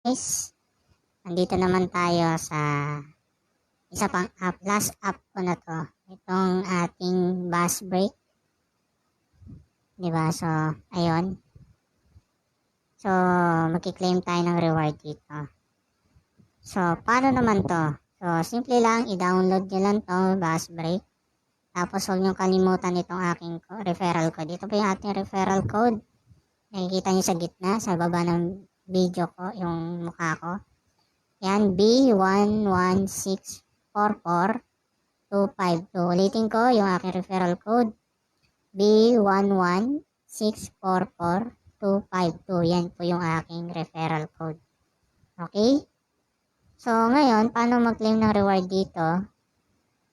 Guys, nandito naman tayo sa isa pang app, last app ko na to. Itong ating bus break. Diba? So, ayun. So, magkiklaim tayo ng reward dito. So, paano naman to? So, simple lang, i-download nyo lang to, bus break. Tapos, huwag nyo kalimutan itong aking referral code. Ito po yung ating referral code. Nakikita nyo sa gitna, sa baba ng video ko, yung mukha ko. Yan, B11644-252. Ulitin ko yung aking referral code. B11644-252. Yan po yung aking referral code. Okay? So, ngayon, paano mag-claim ng reward dito?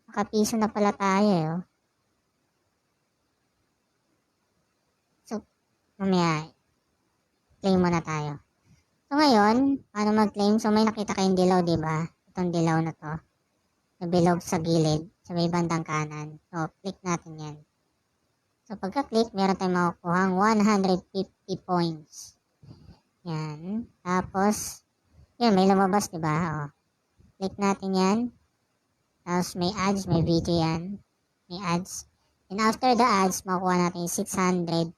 Nakapiso na pala tayo. So, mamaya, claim muna tayo. So, ngayon, paano mag-claim? So, may nakita kayong dilaw, diba? Itong dilaw na to. Nabilog sa gilid, sa may bandang kanan. So, click natin yan. So, pagka-click, meron tayong makukuhang 150 points. Yan. Tapos, yan, may lumabas, diba? O, click natin yan. Tapos, may ads, may video yan. May ads. And after the ads, makukuha natin 600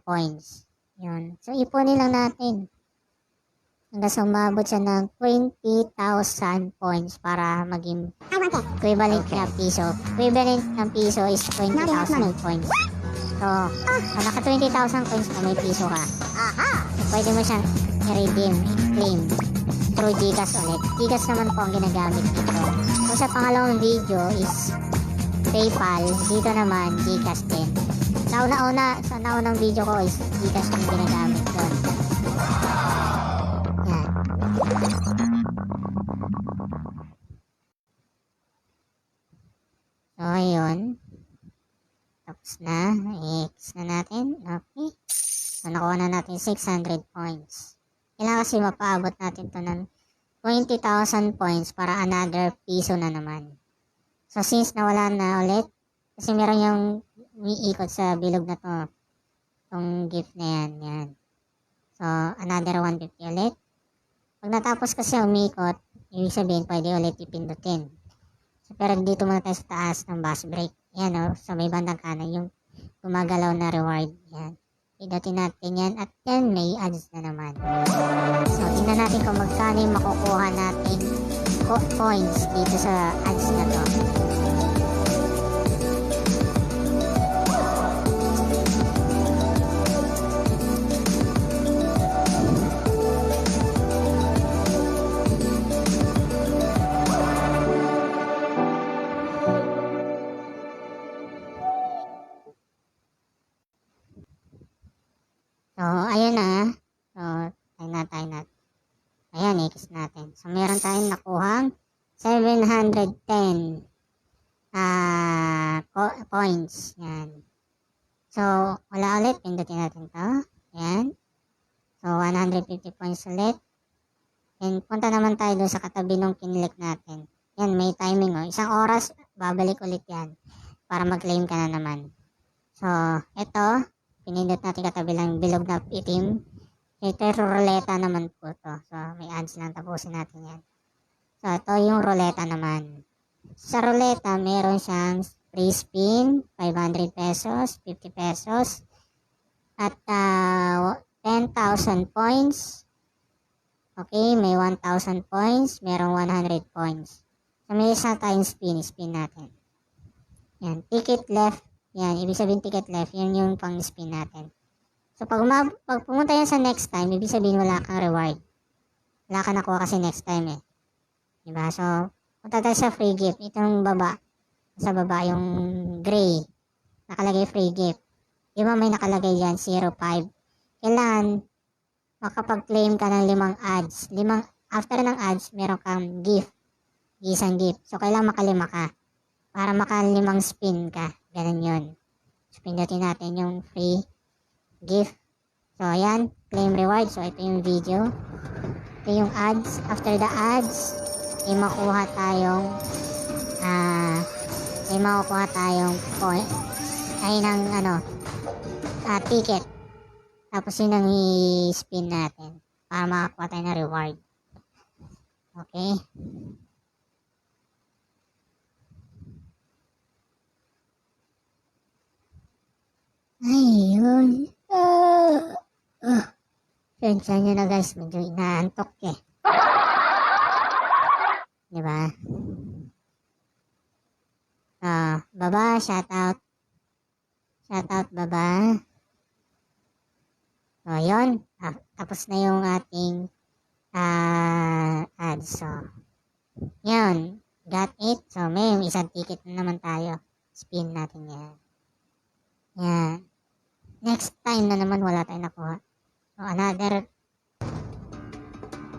points. Yun. So, ipunin lang natin. Hanggang sa umabot siya ng 20,000 points para maging equivalent na piso. Equivalent ng piso is 20,000 points. So, naka 20,000 coins na may piso ka. So, pwede mo siyang i-redeem, i-claim through Gcash ulit. Gcash naman po ang ginagamit dito. So, sa pangalawang video is PayPal. Dito naman, Gcash din. Sa naunang video ko is Gcash ang ginagamit doon. Yan. So, ayun. Tapos na. I-X na natin. Okay. So, nakuha na natin 600 points. Kailangan kasi mapaabot natin to ng 20,000 points para another piso na naman. So, since nawala na ulit, kasi meron yung umiikot sa bilog na to. Itong gift na yan. Yan. So, another 150 ulit. Pag natapos kasi umikot, ibig sabihin pwede ulit ipindutin. So, pero dito muna tayo sa taas ng bus break. Yan o, sa may bandang kanan, yung gumagalaw na reward. Yan. Pindutin natin yan at yan may ads na naman. So, tingnan natin kung magkano yung makukuha natin points dito sa ads na to. So, ayun na. So, tayo na. Ayan, i-kiss natin. So, meron tayong nakuhang 710 points. Yan. So, wala ulit. Pindutin natin to. Ayan. So, 150 points ulit. And punta naman tayo doon sa katabi nung kinlik natin. Yan, may timing o. Isang oras, babalik ulit yan. Para mag-claim ka na naman. So, ito. Pinindot natin katabi lang bilog na itim. Ito yung ruleta naman po to. So, may ads lang. Tapusin natin yan. So, ito yung ruleta naman. Sa ruleta, meron siyang free spin, 500 pesos, 50 pesos, at 10,000 points. Okay, may 1,000 points, merong 100 points. So, may isa tayong spin natin. Yan, ticket left. Yan, ibig sabihin ticket left, yun yung pang spin natin. So, pag pumunta yan sa next time, ibig sabihin wala kang reward. Wala ka nakuha kasi next time eh. Diba? So, punta tayo sa free gift. Itong baba. Sa baba, yung gray. Nakalagay free gift. Diba may nakalagay dyan, 05. Kailangan, makapag-claim ka ng 5 ads. After ng ads, meron kang gift. Isang gift. So, kailangan makalima ka. Para maka-5 spin ka. Ganun yun. So, pindutin natin yung free gift. So, ayan. Claim reward. So, ito yung video. Ito yung ads. After the ads, may makuha tayong point. Ay, ng ticket. Tapos, yun ang i-spin natin. para makakuha tayo ng reward. Okay? Ayun. Sensya nyo na guys, medyo inaantok eh. Diba? Baba, shoutout. Shoutout, baba. So, yun. Tapos na yung ating ads. So, yun. Got it. So, may isang ticket na naman tayo. Spin natin yan. Yan. Next time na naman wala tayong nakuha. So, another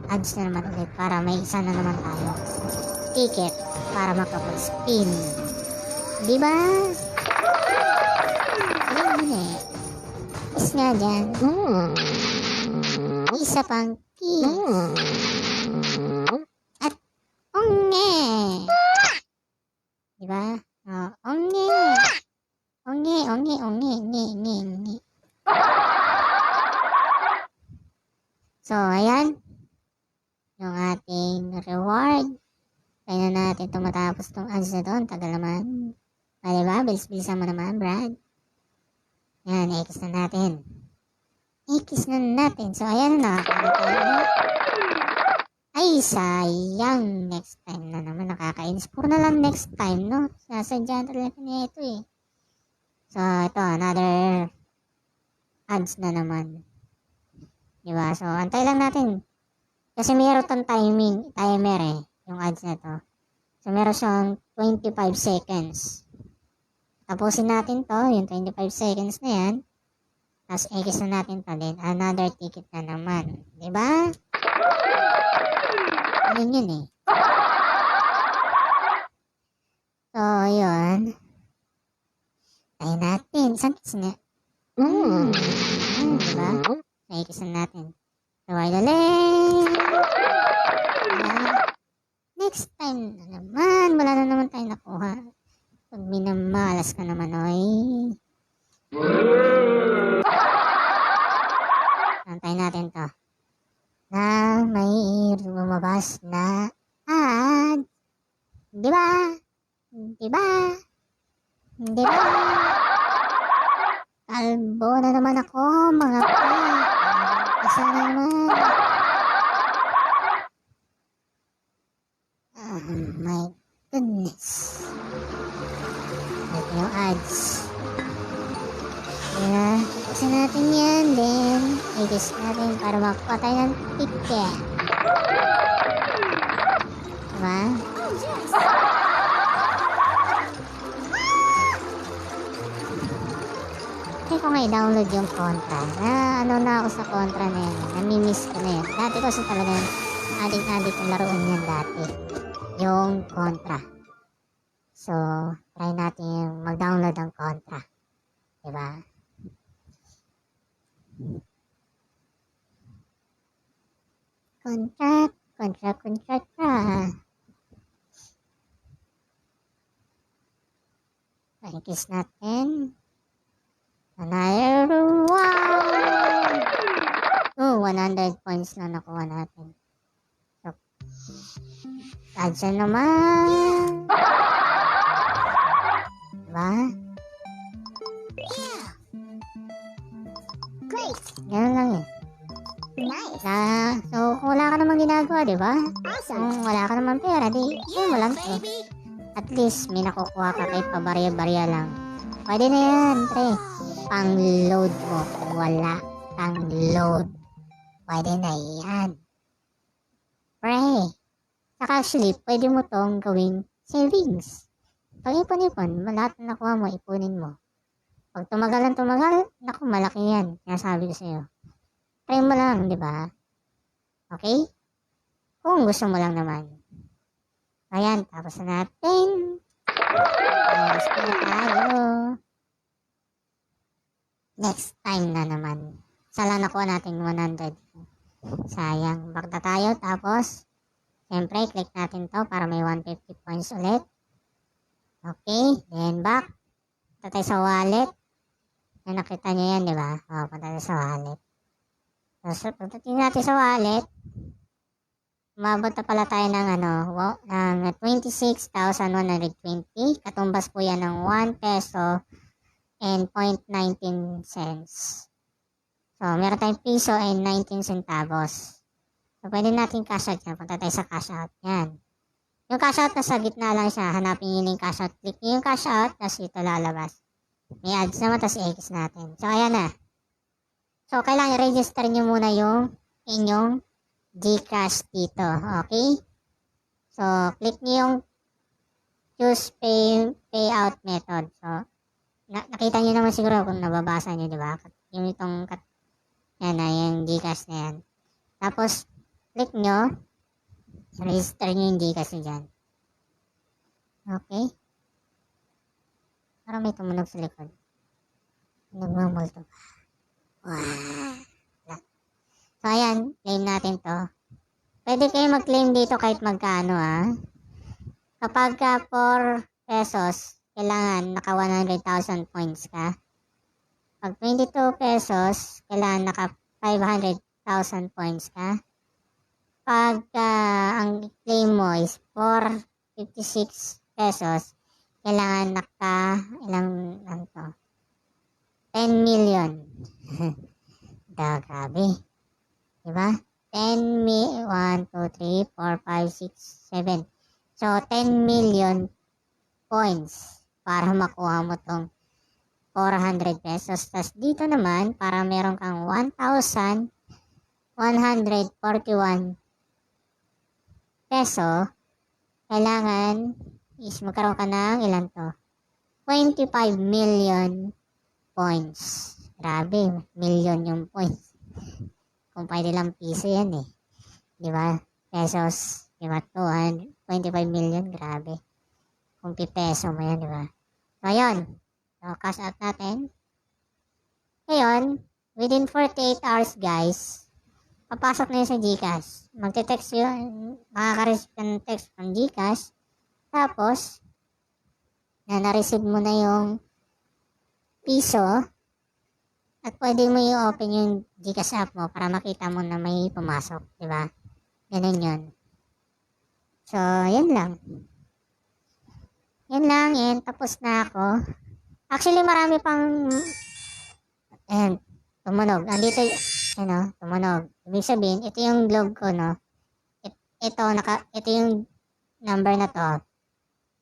ads na naman ulit para may isa na naman tayo. Ticket para makapag-spin. Diba? Alam mo eh. Is nga dyan. Isa pang kiss. At onge. Diba? Onge. Onge. So, ayan. Yung ating reward. Kaya na natin itong matapos itong ads na doon. Tagal naman. Diba? Bilis-bilisan mo naman, Brad. Yan, X na natin. So, ayan na. Ay, sayang. Next time na naman. Nakakainis. Puro na lang next time, no? Sasadya talaga niya ito eh. So, ito. Another ads na naman. Diba? So, antay lang natin. Kasi meron tong timer eh. Yung ads na to. So, meron siyang 25 seconds. Tapusin natin to, yung 25 seconds na yan. Tapos, X na natin to din. Another ticket na naman. Diba? Ano yun eh. So, yun. Tayo natin. Saan kiss nga? Diba? X na natin. Reward ulit. Next time na naman. Wala na naman tayo nakuha. Pag minamalas ka naman, oy. Antayin natin to. Na may lumabas na ad. Diba? Kalbo na naman ako, mga pa. Asa na naman. Oh my goodness. Ito yung ads. Kaya, kasi natin yan. Then, i-guess natin para makakuha tayo ng ticket. Diba? Kaya ko nga i-download yung Contra. Na ako sa Contra na yun. Namimiss ko na yun. Dati ko kasi talagang adik-adik ang laruan yan dati. Yung Contra. So, try natin yung mag-download ng Contra. Diba? Contra. Pakikis natin. Another one! Oh, 100 points na nakuha natin. So, adyan naman. Diba? Yeah. Great. Ganun lang eh. Nice. So, kung wala ka namang ginagawa, diba? Awesome. Kung wala ka namang pera, di, yun mo lang to. Baby. At least, may nakukuha ka kahit pabarya-barya lang. Pwede na yan, pre. Pang-load mo. Kung wala kang load, pwede na yan. Pre. Saka actually, pwede mo tong gawing savings. Pag ipon-ipon, lahat na nakuha mo, ipunin mo. Pag tumagal, naku, malaki yan. Kaya sabi ko sa'yo. Try mo lang, di ba? Okay? Kung gusto mo lang naman. Ayan, tapos na natin. Tapos na tayo. Next time na naman. Sala nakuha natin 100. Sayang. Back na tayo. Tapos, siyempre, click natin to para may 150 points ulit. Okay. Then, back. Punta tayo sa wallet. Yan, nakita nyo yan, di ba? O, punta tayo sa wallet. So, pagdating natin sa wallet, umabot na pala tayo ng ng 26,120. Katumbas po yan ng 1 peso and 0.19 cents. So, meron tayong piso and 19 centavos. So, pwede natin cash out yan. Punta tayo sa cash out. Yan. Yung cash out, nasa gitna lang siya. Hanapin nyo yung cash out. Click nyo yung cash out, tapos ito lalabas. May ads naman, tapos i-X natin. So, ayan na. So, kailangan i-register nyo muna yung inyong GCash dito. Okay? So, click nyo yung choose payout method. So, nakita nyo naman siguro kung nababasa nyo, di ba? Yung itong, yan na, yung GCash na yan. Tapos, click nyo, register nyo yung GCash nyo dyan. Okay? Parang may tumunog sa likod. Nagmamulto pa. Wow. So, ayan, claim natin to. Pwede kayo mag-claim dito kahit magkano, Kapag 4 pesos, kailangan naka 100,000 points ka. Pag 22 pesos, kailangan naka 500,000 points ka. Pag ang claim mo is 456 pesos, kailangan naka, ilang to? 10 million. Grabe. Diba? 10 1, 2, 3, 4, 5, 6, 7. So, 10 million points para makuha mo tong 400 pesos. Tapos dito naman, para meron kang 1,141 peso, kailangan is magkaroon ka ng ilan to? 25 million points. Grabe, million yung points. Kung pwede lang piso yan Di ba? Pesos. Di ba? 25 million. Grabe. Kung pipeso mo yan, di ba? So, ayun. So, cash out natin. Ngayon, within 48 hours, guys, papasok na yun sa GCash. Magte-text yun. Makaka-receive ka ng text from GCash. Tapos, na-receive mo na yung piso. At pwede mo i-open yung GCash app mo para makita mo na may pumasok, di ba? Ganun yun. So, yan lang. Yan lang, and tapos na ako. Actually, marami pang, ayan, tumunog. Andito, tumunog. Ibig sabihin, ito yung log ko, no? Ito yung number na to,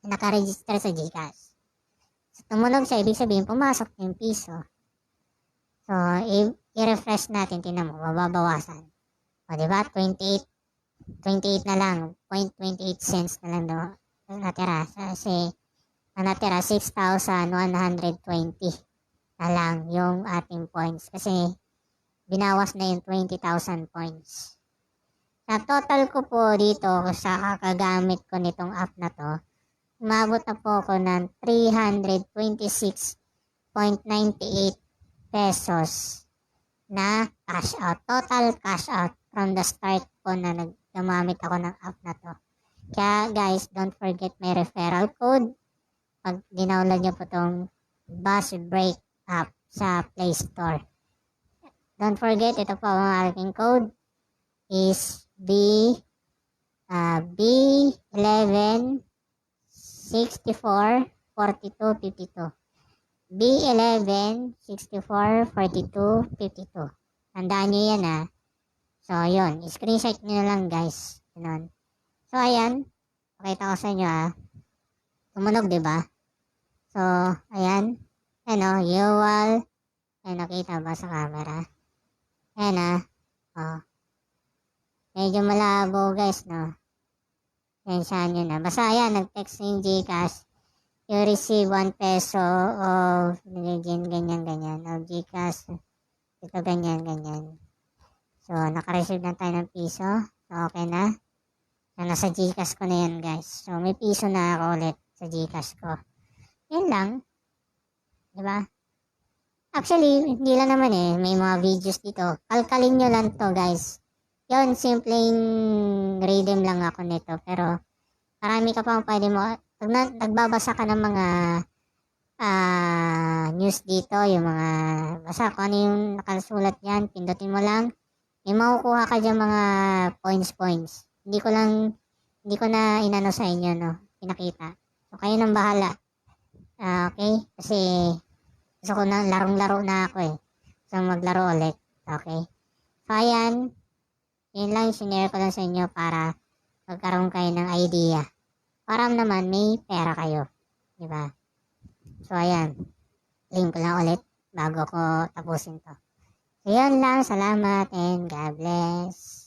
naka-register sa GCash. So, tumunog siya, ibig sabihin, pumasok yung piso. So, i-refresh natin, tingnan mo, mababawasan. O, diba? 28 na lang, 0.28 cents na lang natira. Kasi, natira 6,120 na lang yung ating points. Kasi, binawas na yung 20,000 points. Sa total ko po dito, sa kakagamit ko nitong app na to, umabot na po ako ng 326.98 pesos na cash out. Total cash out from the start po na naggamamit ako ng app na to. Kaya guys, don't forget my referral code. Pag dinownload nyo po tong Bus Break app sa Play Store. Don't forget, ito po ang aking code is B11 64 42 52. B11 64 42 52. Tandaan nyo yan So, yun. Screenshot nyo lang guys. Ganun. So, ayan. Pakita ko sa inyo Tumunog, diba? So, ayan. Yuwal. Ayan, nakita ba sa camera? Ayan medyo malabo guys, no? Sensyahan nyo na. Basta ayan, nag-text yung GCash. You receive 1 peso of ganyan, of GCash. Ito, ganyan. So, naka-receive na tayo ng piso. So, okay na. So, nasa GCash ko na yan, guys. So, may piso na ako ulit sa GCash ko. Yan lang. Diba? Actually, hindi lang naman may mga videos dito. Kalkalin nyo lang to, guys. Yun, simpleng redeem lang ako nito. Pero, marami ka pang pwede mo. Pag nagbabasa ka ng mga news dito, yung mga, basta kung ano yung nakasulat yan, pindutin mo lang. may makukuha ka dyan mga points. Hindi ko na inano sa inyo, no? Pinakita. So, kayo nang bahala. Okay? Kasi, gusto ko na, larong-laro na ako eh. So, maglaro ulit. Okay? So, ayan. Yun lang, sinare ko lang sa inyo para magkaroon kayo ng idea. Para naman, may pera kayo. Diba? So, ayan. Claim ko lang ulit bago ko tapusin to. So, yun lang. Salamat and God bless.